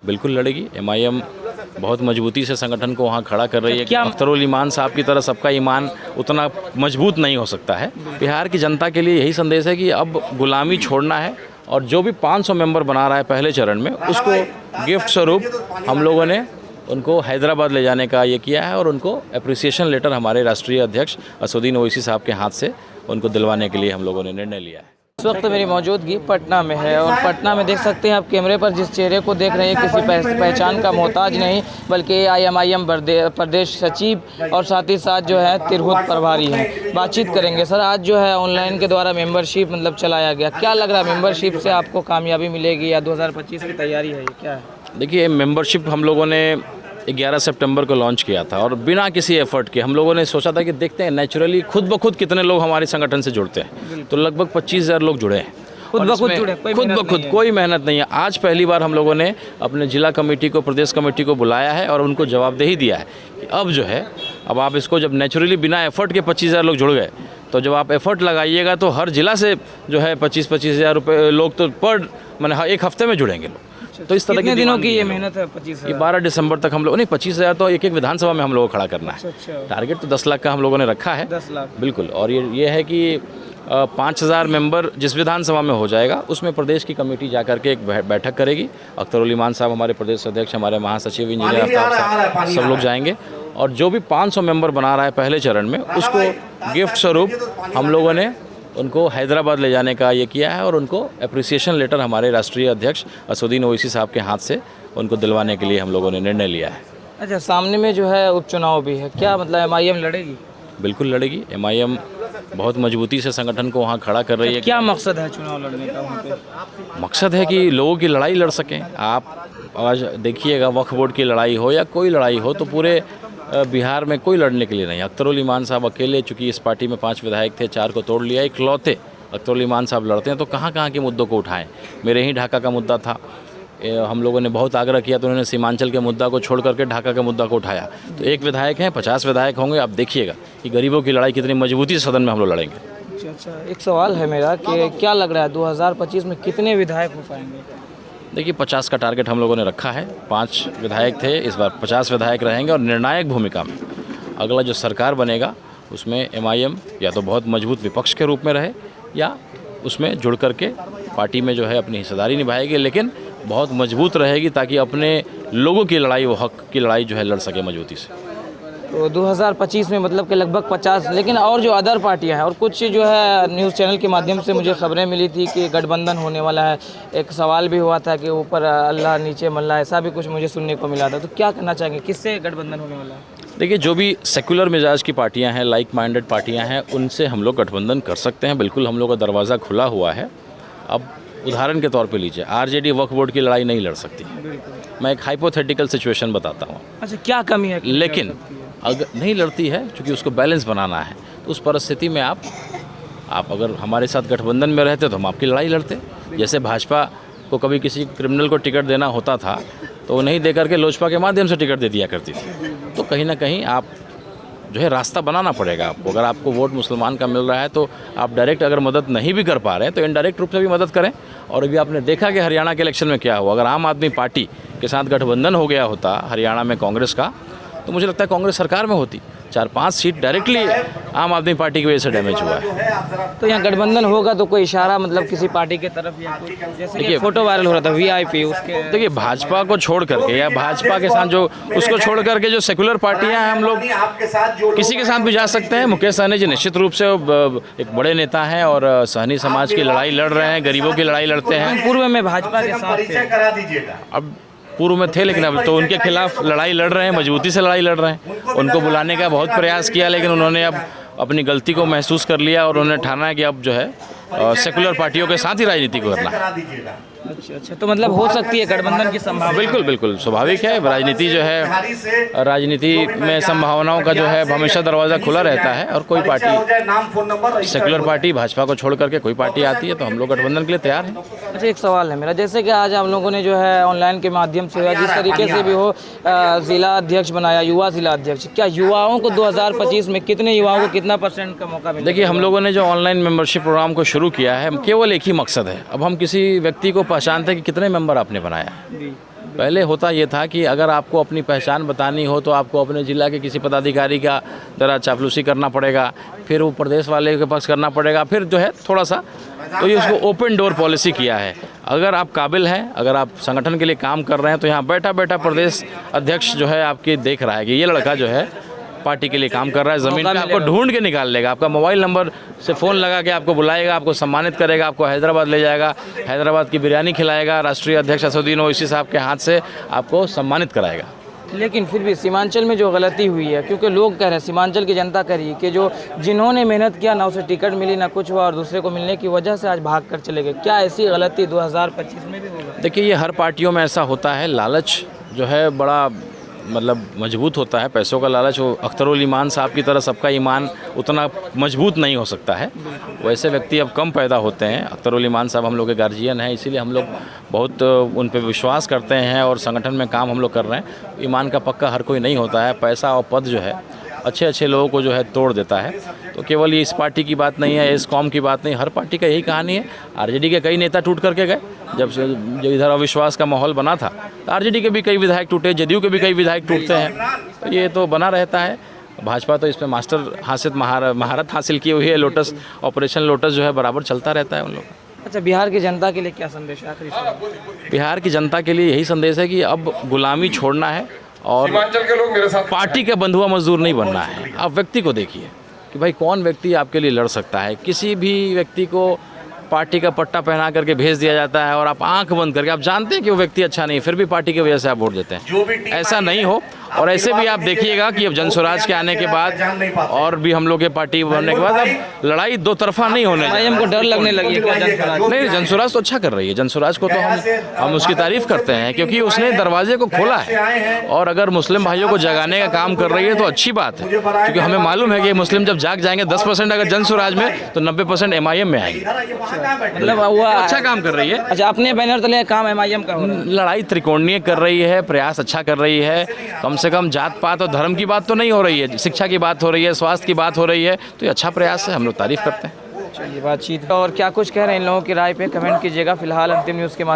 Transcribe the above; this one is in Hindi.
बिल्कुल लड़ेगी। एमआईएम बहुत मजबूती से संगठन को वहाँ खड़ा कर रही है। क्या अख्तरुल ईमान साहब की तरह सबका ईमान उतना मजबूत नहीं हो सकता है। बिहार की जनता के लिए यही संदेश है कि अब गुलामी छोड़ना है और जो भी 500 मेंबर बना रहा है पहले चरण में, उसको गिफ्ट स्वरूप हम लोगों ने उनको हैदराबाद ले जाने का ये किया है और उनको अप्रिसिएशन लेटर हमारे राष्ट्रीय अध्यक्ष असदुद्दीन ओवैसी साहब के हाथ से उनको दिलवाने के लिए हम लोगों ने निर्णय लिया है। इस वक्त मेरी मौजूदगी पटना में है और पटना में देख सकते हैं आप कैमरे पर जिस चेहरे को देख रहे हैं, किसी पहचान का मोहताज नहीं बल्कि एआईएमआईएम प्रदेश सचिव और साथ ही साथ जो है तिरहुत प्रभारी हैं। बातचीत करेंगे। सर, आज जो है ऑनलाइन के द्वारा मेंबरशिप चलाया गया, क्या लग रहा है मेंबरशिप से आपको कामयाबी मिलेगी या 2025 की तैयारी है, ये क्या है? देखिए, मेंबरशिप हम लोगों ने 11 सितंबर को लॉन्च किया था और बिना किसी एफर्ट के हम लोगों ने सोचा था कि देखते हैं नेचुरली खुद ब खुद कितने लोग हमारे संगठन से जुड़ते हैं। तो लगभग 25,000 लोग जुड़े हैं। खुद ब खुद कोई मेहनत नहीं है। आज पहली बार हम लोगों ने अपने जिला कमेटी को, प्रदेश कमेटी को बुलाया है और उनको जवाबदेही दिया है कि अब जो है, अब आप इसको जब नेचुरली बिना एफर्ट के 25,000 लोग जुड़ गए, तो जब आप एफर्ट लगाइएगा तो हर जिला से जो है 25,000 रुपये लोग तो पर मैंने एक हफ्ते में जुड़ेंगे लोग। तो इस तरह कितने दिनों की ये मेहनत है? 25,000। ये 12 दिसंबर तक हम लोग नहीं, 25,000 तो एक विधानसभा में हम लोगों को खड़ा करना है। टारगेट तो 10 लाख का हम लोगों ने रखा है। 10 लाख बिल्कुल। और ये है कि 5,000 मेंबर जिस विधानसभा में हो जाएगा उसमें प्रदेश की कमेटी जाकर के एक बैठक करेगी। अख्तरुल ईमान साहब हमारे प्रदेश अध्यक्ष, हमारे महासचिव इंजीनियर आफ्ताब साहब, सब लोग जाएंगे और जो भी 500 मेंबर बना रहा है पहले चरण में, उसको गिफ्ट स्वरूप हम लोगों ने उनको हैदराबाद ले जाने का ये किया है और उनको अप्रिसिएशन लेटर हमारे राष्ट्रीय अध्यक्ष असदुद्दीन ओवैसी साहब के हाथ से उनको दिलवाने के लिए हम लोगों ने निर्णय लिया है। अच्छा, सामने में जो है उपचुनाव भी है, क्या मतलब एमआईएम लड़ेगी? बिल्कुल लड़ेगी। एमआईएम बहुत मजबूती से संगठन को वहाँ खड़ा कर रही है। क्या मकसद है चुनाव लड़ने का वहाँ पे? मकसद है कि लोगों की लड़ाई लड़ सकें। आप आज देखिएगा, वक्फ बोर्ड की लड़ाई हो या कोई लड़ाई हो, तो पूरे बिहार में कोई लड़ने के लिए नहीं। अख्तरुल ईमान साहब अकेले, चूँकि इस पार्टी में 5 विधायक थे, 4 को तोड़ लिया, इकलौते अख्तरुल ईमान साहब लड़ते हैं, तो कहाँ कहाँ के मुद्दों को उठाएं। मेरे ही ढाका का मुद्दा था, हम लोगों ने बहुत आग्रह किया तो उन्होंने सीमांचल के मुद्दा को छोड़ करके ढाका के मुद्दा को उठाया। तो एक विधायक हैं, 50 विधायक होंगे। आप देखिएगा कि गरीबों की लड़ाई कितनी मजबूती से सदन में हम लोग लड़ेंगे। अच्छा, एक सवाल है मेरा कि क्या लग रहा है 2025 में कितने विधायक हो पाएंगे? देखिए, 50 का टारगेट हम लोगों ने रखा है। 5 विधायक थे, इस बार 50 विधायक रहेंगे और निर्णायक भूमिका में अगला जो सरकार बनेगा उसमें एमआईएम या तो बहुत मजबूत विपक्ष के रूप में रहे या उसमें जुड़ करके पार्टी में जो है अपनी हिस्सेदारी निभाएगी, लेकिन बहुत मजबूत रहेगी ताकि अपने लोगों की लड़ाई, वो हक की लड़ाई जो है लड़ सके मजबूती से। तो 2025 में मतलब कि लगभग 50, लेकिन और जो अदर पार्टियां हैं और कुछ जो है न्यूज़ चैनल के माध्यम से मुझे खबरें मिली थी कि गठबंधन होने वाला है। एक सवाल भी हुआ था कि ऊपर अल्लाह नीचे मल्ला, ऐसा भी कुछ मुझे सुनने को मिला था। तो क्या कहना चाहेंगे, किससे गठबंधन होने वाला है? देखिए, जो भी सेक्युलर मिजाज की पार्टियां हैं, लाइक माइंडेड पार्टियां हैं, उनसे हम लोग गठबंधन कर सकते हैं। बिल्कुल हम लोग का दरवाज़ा खुला हुआ है। अब उदाहरण के तौर पे लीजिए, आरजेडी वक्फ बोर्ड की लड़ाई नहीं लड़ सकती। मैं एक हाइपोथेटिकल सिचुएशन बताता हूँ। अच्छा, क्या कमी है? लेकिन अगर नहीं लड़ती है, क्योंकि उसको बैलेंस बनाना है, तो उस परिस्थिति में आप अगर हमारे साथ गठबंधन में रहते तो हम आपकी लड़ाई लड़ते। जैसे भाजपा को कभी किसी क्रिमिनल को टिकट देना होता था तो वो नहीं दे करके लोजपा के माध्यम से टिकट दे दिया करती थी। तो कहीं ना कहीं आप जो है रास्ता बनाना पड़ेगा आपको। अगर आपको वोट मुसलमान का मिल रहा है तो आप डायरेक्ट अगर मदद नहीं भी कर पा रहे हैं तो इनडायरेक्ट रूप से भी मदद करें। और अभी आपने देखा कि हरियाणा के इलेक्शन में क्या हुआ। अगर आम आदमी पार्टी के साथ गठबंधन हो गया होता हरियाणा में कांग्रेस का, तो मुझे लगता है कांग्रेस सरकार में होती। 4-5 सीट डायरेक्टली आम आदमी पार्टी की वजह से डैमेज हुआ है। तो यहाँ गठबंधन होगा तो कोई इशारा मतलब किसी पार्टी की तरफ या कोई, जैसे कि फोटो वायरल हो रहा था वीआईपी उसके? देखिए, भाजपा को छोड़ करके या भाजपा के साथ जो उसको छोड़ करके जो सेकुलर पार्टियां हैं, हम लोग किसी के साथ भी जा सकते हैं। मुकेश सहनी जी निश्चित रूप से एक बड़े नेता हैं और सहनी समाज की लड़ाई लड़ रहे हैं, गरीबों की लड़ाई लड़ते हैं। पूर्व में भाजपा के साथ थे, अब पूर्व में थे, लेकिन अब तो उनके खिलाफ लड़ाई लड़ रहे हैं, मजबूती से लड़ाई लड़ रहे हैं। उनको बुलाने का बहुत प्रयास किया, लेकिन उन्होंने अब अपनी गलती को महसूस कर लिया और उन्होंने ठाना है कि अब जो है सेकुलर पार्टियों के साथ ही राजनीति को करना है। अच्छा, तो मतलब हो सकती है गठबंधन की संभावना? बिल्कुल बिल्कुल स्वाभाविक है। राजनीति जो है, राजनीति में संभावनाओं का जो है हमेशा दरवाज़ा खुला रहता है और कोई पार्टी, सेकुलर पार्टी भाजपा को छोड़ करके कोई पार्टी आती है तो हम लोग गठबंधन के लिए तैयार हैं। अच्छा, एक सवाल है मेरा, जैसे कि आज हम लोगों ने जो है ऑनलाइन के माध्यम से या जिस तरीके से भी हो जिला अध्यक्ष बनाया, युवा जिला अध्यक्ष, क्या युवाओं को 2025 में कितने युवाओं को कितना % का मौका मिलेगा? देखिए, हम लोगों ने जो ऑनलाइन मेंबरशिप प्रोग्राम को शुरू किया है, केवल एक ही मकसद है। अब हम किसी व्यक्ति को पहचानते हैं कि कितने मेंबर आपने बनाया, पहले होता ये था कि अगर आपको अपनी पहचान बतानी हो तो आपको अपने ज़िला के किसी पदाधिकारी का ज़रा चापलूसी करना पड़ेगा, फिर वो प्रदेश वाले के पास करना पड़ेगा, फिर जो है थोड़ा सा, तो ये उसको ओपन डोर पॉलिसी किया है। अगर आप काबिल हैं, अगर आप संगठन के लिए काम कर रहे हैं तो यहाँ बैठा बैठा प्रदेश अध्यक्ष जो है आपकी देख रहा है कि ये लड़का जो है पार्टी के लिए काम कर रहा है, ज़मीन पे आपको ढूंढ के निकाल लेगा, आपका मोबाइल नंबर से फ़ोन लगा के आपको बुलाएगा, आपको सम्मानित करेगा, आपको हैदराबाद ले जाएगा, हैदराबाद की बिरयानी खिलाएगा, राष्ट्रीय अध्यक्ष असदुद्दीन ओवैसी साहब के हाथ से आपको सम्मानित कराएगा। लेकिन फिर भी सीमांचल में जो गलती हुई है, क्योंकि लोग कह रहे हैं, सीमांचल की जनता कह रही है कि जो जिन्होंने मेहनत किया ना उसे टिकट मिली ना कुछ हुआ और दूसरे को मिलने की वजह से आज भाग कर चले गए। क्या ऐसी गलती 2025 में भी होगा? देखिए, ये हर पार्टियों में ऐसा होता है। लालच जो है बड़ा मतलब मजबूत होता है, पैसों का लालच। वो अख्तरुल ईमान साहब की तरह सबका ईमान उतना मजबूत नहीं हो सकता है, वैसे व्यक्ति अब कम पैदा होते हैं। अख्तरुल ईमान साहब हम लोग के गार्जियन हैं, इसीलिए हम लोग बहुत उन पर विश्वास करते हैं और संगठन में काम हम लोग कर रहे हैं। ईमान का पक्का हर कोई नहीं होता है, पैसा और पद जो है अच्छे अच्छे लोगों को जो है तोड़ देता है। तो केवल ये इस पार्टी की बात नहीं है, इस कौम की बात नहीं, हर पार्टी का यही कहानी है। आरजेडी के कई नेता टूट करके गए, जब इधर अविश्वास का माहौल बना था, तो आरजेडी के भी कई विधायक टूटे, जदयू के भी कई विधायक टूटते हैं, तो ये तो बना रहता है। भाजपा तो इसमें मास्टर महारत हासिल की हुई है। लोटस, ऑपरेशन लोटस जो है बराबर चलता रहता है उन लोग। अच्छा, बिहार की जनता के लिए क्या संदेश है आखिरी सवाल? बिहार की जनता के लिए यही संदेश है कि अब गुलामी छोड़ना है और के लोग मेरे साथ पार्टी का बंधुआ मजदूर नहीं बनना है। आप व्यक्ति को देखिए कि भाई कौन व्यक्ति आपके लिए लड़ सकता है। किसी भी व्यक्ति को पार्टी का पट्टा पहना करके भेज दिया जाता है और आप आंख बंद करके, आप जानते हैं कि वो व्यक्ति अच्छा नहीं, फिर भी पार्टी की वजह से आप वोट देते हैं। ऐसा नहीं हो। और ऐसे भी आप देखिएगा कि अब जनस्वराज के आने के बाद और भी हम लोग के पार्टी बनने के बाद अब लड़ाई दो तरफा नहीं होने लगी। हमको डर लगने लगी है क्या जनस्वराज? नहीं, जनस्वराज तो अच्छा कर रही है। जनस्वराज को तो हम उसकी तारीफ करते हैं क्योंकि उसने दरवाजे को खोला है और अगर मुस्लिम भाइयों को जगाने का काम कर रही है तो अच्छी बात है, क्योंकि हमें मालूम है कि मुस्लिम जब जाग जाएंगे 10% अगर जनस्वराज में तो 90% MIM में आएंगे। मतलब हुआ अच्छा काम कर रही है। अच्छा, अपने बैनर तले काम MIM का हो रहा है। लड़ाई त्रिकोणीय कर रही है, प्रयास अच्छा कर रही है। कम से कम जात पात और धर्म की बात तो नहीं हो रही है, शिक्षा की बात हो रही है, स्वास्थ्य की बात हो रही है, तो ये अच्छा प्रयास है, हम लोग तारीफ करते हैं। चलिए, बातचीत और क्या कुछ कह रहे हैं इन लोगों की राय पे कमेंट कीजिएगा। फिलहाल अंतिम न्यूज़ के माध्यम